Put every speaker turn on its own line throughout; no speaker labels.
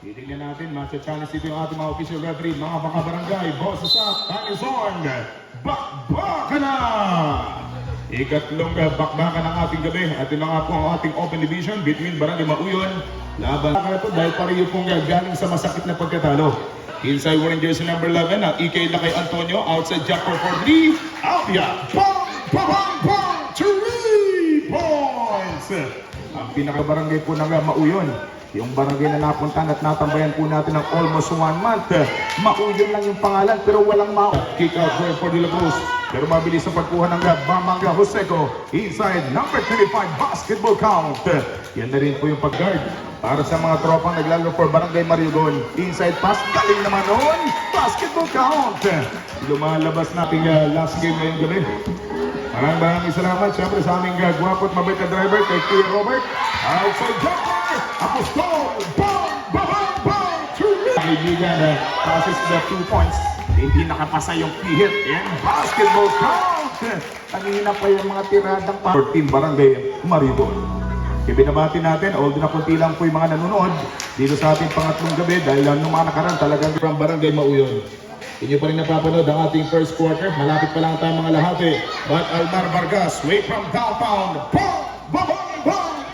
Titignan natin, matcha-challenge dito yung ating mga official referee, mga baka-barangay, boses up, time is on, bakbaka na! Ikatlong bakbakan ng ating gabi at yun nga po ang ating open division between Barangay Mauyon, laban na ito dahil pareho pong galing sa masakit na pagkatalo. Inside wearing jersey number 11, ang EK na kay Antonio, outside jumper for 3, Albia, bang, bang, bang, 3 points! Ang pinaka-barangay po ng Mauyon, yung barangay na napuntahan at natambayan po natin ng almost 1 month. Mauyon lang yung pangalan pero walang kick out for De La Cruz. Pero mabilis ang pagkuha ng Bamanga Joseco. Inside number 25 basketball count. Yan na rin po yung pag-guard para sa mga tropang naglalaro for Barangay Mariugon. Inside pass, galing naman noon. Basketball count. Lumalabas natin last game ngayong gabi. Maraming salamat siyempre sa aming gwapo at mabait na driver kay Kuya Robert. Outside jumper, Apostol, bang, bang, bang, kaibigan, passes the 2 points. Hindi nakapasa yung pihit and basketball count. Kanina pa yung mga tiradang pa. 14 Barangay Mariugon. Ibinabati natin, although na kunti lang po yung mga nanonood dito sa ating pangatlong gabi dahil nung mga nakaraan talagang from Barangay Mauyon. Inyo pa rin napapanood ang ating first quarter. Malapit pa lang tayo mga lahati. But Almar Vargas, way from downtown. Bang! Bang! Bang!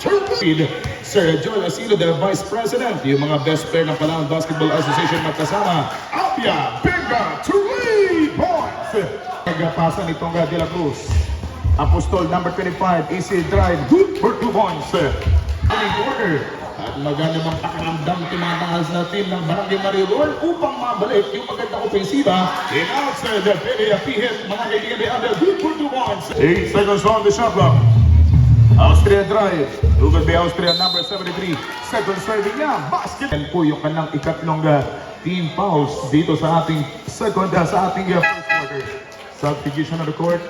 Sir Joel Asilo, the Vice President. Yung mga best player ng Palawan Basketball Association magkasama. Apia, Benga, 3 points! Pagpasa nitong De La Cruz. Apostol, number 25, easy drive. Good for 2 points. Running quarter. At maganda mang pakiramdam tumatahal sa team ng Barangay Mariugon upang mabalik yung magandang ofensiba. And outside the Perea Pihit, mga kaibigan ni Abel, good for 2 points. 8 seconds on the shot clock. Austria drive. Ugod by Austria, number 73. Second serving niya, basket. Yan po yung kanang ikatlong team fouls dito sa ating second, sa ating first quarter. Substitution on the court.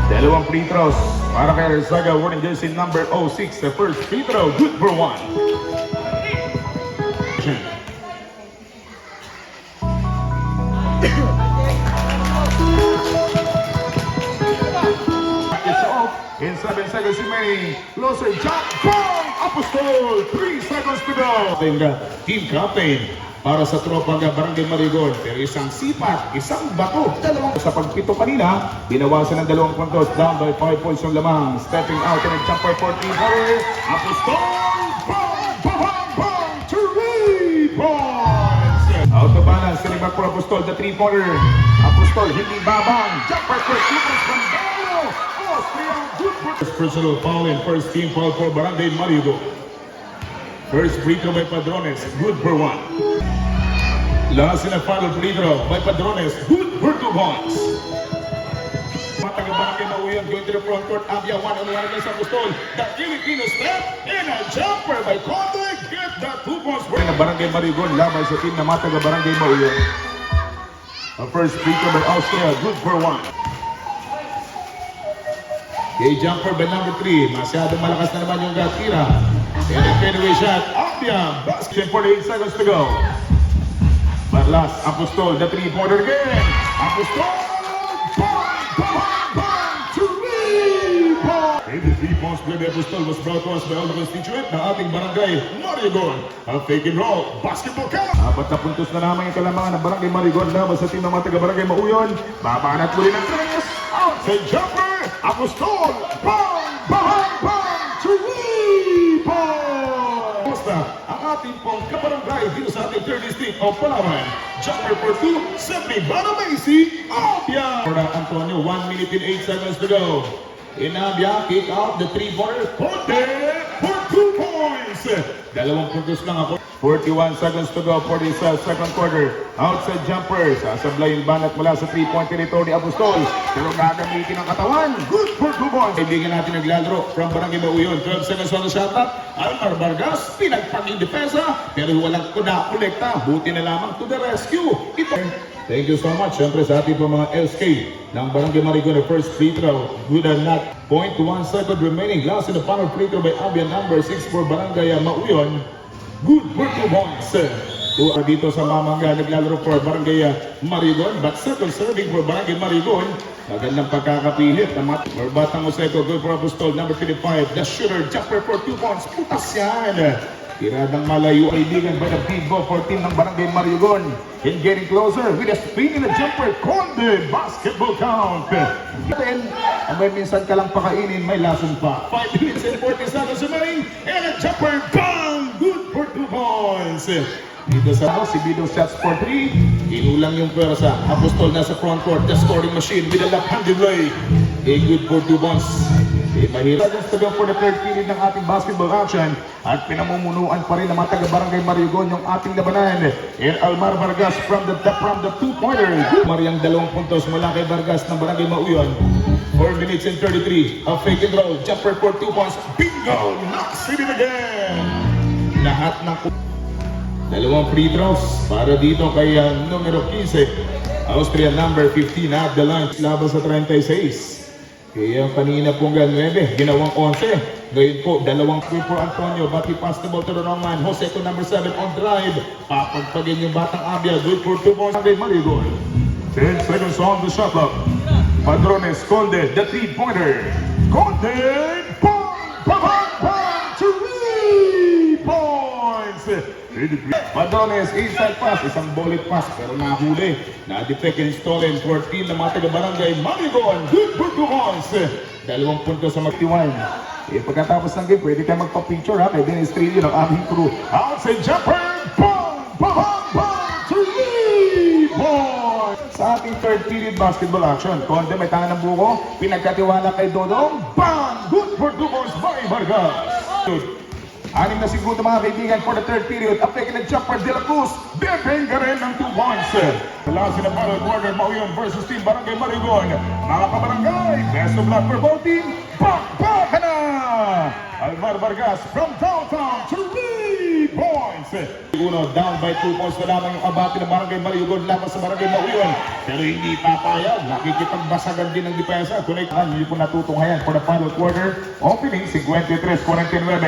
Dalawang free throws para kay Rezaga, wearing jersey number 06. The first free throw, good for 1. It's off. In 7 seconds remaining. Closer jump, bang! Apostol, 3 seconds to go. Team captain para sa tropang Barangay Mariugon. Pero isang sipat, isang bato. Dalawang sa pagpito kanina, binawasan ng 2 puntos. Down by 5 points yung lamang. Stepping out and jumper for 3 power. Apostol! Bang! Bang! Bang! 3 points! Out of balance. Sending back for Apostol, the 3-pointer. Apostol, hindi babang. Jumper for 2 points from Dano. Austria, good for... Personal foul and first team foul for Barangay Mariugon. First free throw by Padrones, good for 1. Last in a final free throw by Padrones, good for 2 points. Matang Barangay Mauyon going to the front court. Abia 1-on-1 against Apostol. The Filipino step and a jumper by Conde. Get that 2 points. Barangay Mariugon laban sa team na Matang Barangay Mauyon. A first free throw by Austria, good for 1. A jumper by number 3. Masyadong malakas na naman yung tira. And a fadeaway shot. Abia, basket 48 seconds to go. But last, Apostol, the 3-pointer again. Apostol, bang, bang, bang, 3 points. And the 3 points by Apostol was brought to us by all the constituent ng ating Barangay Mariugon. A fake and roll, basketball count. 4 na puntos na naman yung kalamangan ng Barangay Mariugon laban sa team ng mga taga-Barangay Mauyon. Babanat muli ng 3. Outside jumper, Apostol, bang, bang, bang, 3 points. Ang ating pong kabarangay dito sa ating 3rd district of Palawan. Jumper for 2, Sydney Banamaisi, Abia. For Antonio, 1 minute and 8 seconds to go. In Abia, kick out the 3-pointer. Conde for 2 points. 2 puntos lang ako. 41 seconds to go for this second quarter. Outside jumper. Sasablay yung banat mula sa 3-point territory Apostol. Pero gagamitin ang katawan. Good for 2 points. Kaibigan natin naglalaro from Barangay Mauyon. 12 seconds on the shot clock. Almar Vargas, pinagpaging defensa. Pero walang kuna-kolekta. Buti na lamang to the rescue. Thank you so much. Siyempre sa ating po mga LSK ng Barangay Mariugon, the first free throw. Good and not. 0.1 second remaining. Last in the final free throw by Abia, number 6 for Barangay Mauyon. Good for 2 points. Dito sa Mamanga, naglalaro for Barangay Mariugon. But second serving for Barangay Mariugon. Magandang pagkakapilit. For Batang Joseco, good for Apostol, number 25. The shooter, jumper for 2 points. Putas yan. Tiradang malayo kaibigan by the big ball 14 ng Barangay Mariugon. And getting closer with a spin and a jumper. Conde basketball count. Then, may minsan ka lang pakainin, may lason pa. 5 minutes and 40 seconds remaining. And a jumper. Bang! Good for 2 points. Dito sa si Bido shots for 3. Inulang yung pwersa. Apostol nasa front court. The scoring machine with a left-handed lay. A good for 2 points. Mahirap to go for the third period ng ating basketball action at pinamumunuan pa rin ng mga taga-Barangay Mariugon yung ating labanan. And Almar Vargas from the two-pointer. Mariang 2 puntos mula kay Vargas ng Barangay Mauyon. 4 minutes and 33. A fake and roll. Jumper for 2 points. Bingo! Knocks it in again! Lahat ng 2 free throws para dito kay numero 15. Austria number 15 at the line. Laban sa 36. Kaya kanina pong 9, ginawang 11. Ngayon po, 2 free for Antonio. But he passed the ball to the wrong man. Jose to number 7 on drive. Papagpagin yung batang Abia. Good for 2 points. Mariugon. 10 seconds on the shot clock. Padrones, Conde, the 3-pointer. Conde, bang, bang, bang, bang, 3 points. Padrones, inside pass, isang bullet pass, pero nahuli. Na-defect and stolen, 14 na mga taga-Barangay Mariugon. Good for 2 points. 2 puntos sa mag-tiwan. Pagkatapos ng game, pwede kayo magpa-picture ha, kay Dennis Trillo ng aming crew. Outside jumper, bang, bang, bang, bang, 3 points. Sa ating third period basketball action, Conde may tangan ng buko, pinagkatiwala kay Dodong, bang! Good for 2 points by Vargas. 6 na segundo mga kaibigan for the third period. Apeke ng jumper De La Cruz. Bebenga rin ng 2 points. Last in the final quarter, Mauyon versus Team Barangay Mariugon. Mga kabarangay, best of luck for both team. Bakbaka na! Alvar Vargas from downtown, 3 points. Uno, down by 2 points na lamang yung abati ng Barangay Mariugon laban sa Barangay Mauyon. Pero hindi papayag. Nakikipagbasagan din ng depensa. Connectan, hindi po natutunghayan for the final quarter. Opening, 53-49,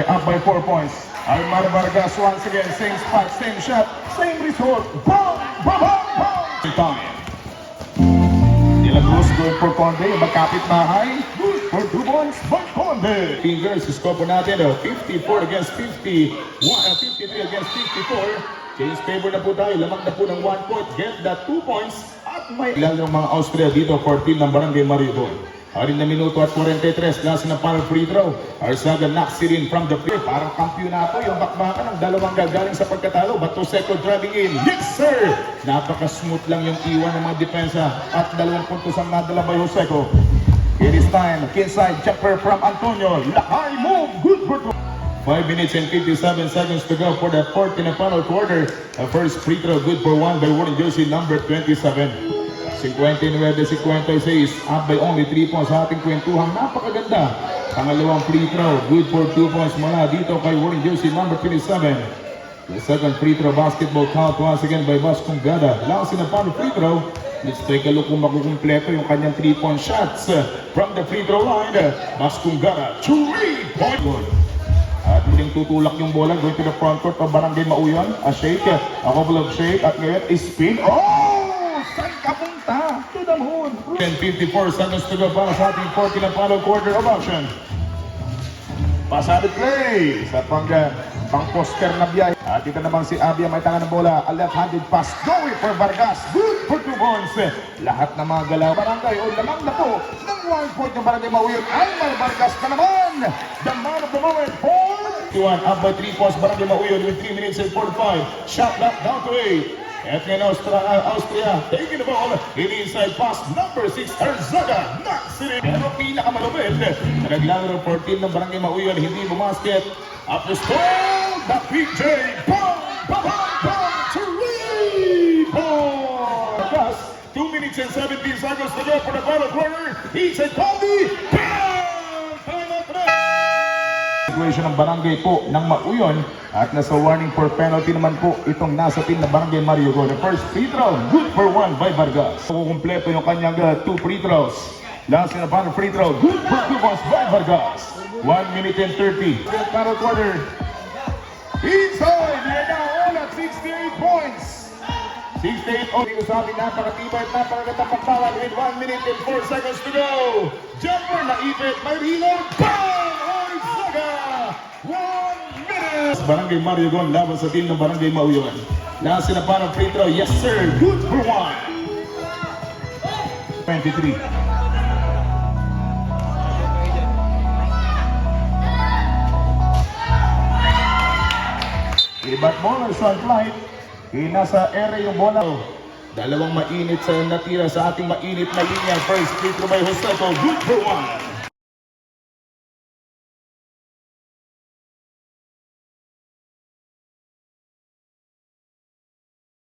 up by 4 points. Alvar Vargas once again, same spot, same shot, same result. Bang! Bang! Bang! Bang! De La Cruz going for Conde, magkapit bahay. For 2 points by Conde. Fingers, score po natin, 54 against 50. 53 against 54. Change favor na po tayo, lamang na po ng 1 point. Get that 2 points. At may ilan yung mga Austria dito, 14 ng Barangay Mariugon. 6 na minuto at 43, last na para free throw. Arzaga knocks it in from the free. Parang kampyonato yung bakbakan ng 2 gagaling sa pagkatalo. Bato second driving in. Yes sir! Napaka-smooth lang yung iwan ng mga depensa. At 2 puntos ang nadala by Joseco. It is time. Inside jumper from Antonio. High move. Good for 2. 5 minutes and 57 seconds to go for the fourth and final quarter. The first free throw good for 1 by wearing jersey number 27. 59-56, up by only 3 points sa ating kwentuhang napakaganda. Pangalawang free throw, good for 2 points mula dito kay wearing jersey number 27. The second free throw basketball count once again by Vascong Gada. Last in the final free throw. Let's take a look kung makukumpleto yung kanyang 3-point shots from the free throw line. Vascong Gada, 3-point goal. At muling tutulak yung bola going to the front court of Barangay Mauyon. A shake, a couple of shake, at ngayon is spin. Oh! Saan ka punta? To the moon. 10:54 seconds to go para sa ating 14 and final quarter of action. Pasado play sa pang-poster na biyahe. At ito naman si Abia may tangan ng bola. A left-handed pass going for Vargas. Good for 2 points. Lahat ng mga galaw. Barangay o lamang na po ng 1 point ng Barangay Mauyon. Almar Vargas na naman. The man of the moment for 1 up by 3 points. Barangay Mauyon with 3 minutes and 45. Shot clock down to 8. At ngayon Austria taking the ball in inside pass number 6 Arzaga knocks it in. Pero pinakamalupit na naglalaro 14 ng Barangay Mauyon hindi bumasket. Up the score the PJ bang bang bang 3 points. 2 minutes and 17 seconds to go for the final quarter. He's a Conde. Situation ng barangay po ng Mauyon at nasa warning for penalty naman po itong nasa team na Barangay Mariugon. The first free throw, good for 1 by Vargas. Kukumpleto yung kanyang 2 free throws. Last in the final free throw, good for 2 points by Vargas. 1 minute and 30. Final quarter. Inside, we are now all at 68 points. 68 all dito sa ating napakatibay at napakagandang pagtawag with 1 minute and 4 seconds to go. Jumper na ipit, may reload. Bang! 1 minute Barangay Mariogon laban sa team ng Barangay Mauyon. Nasa na para free throw. Yes sir. Good for one. 23. Iba't bola sa flight. Nasa area yung bola. Dalawang mainit sa natira sa ating mainit na linya. First free throw by Joseto. Good for one.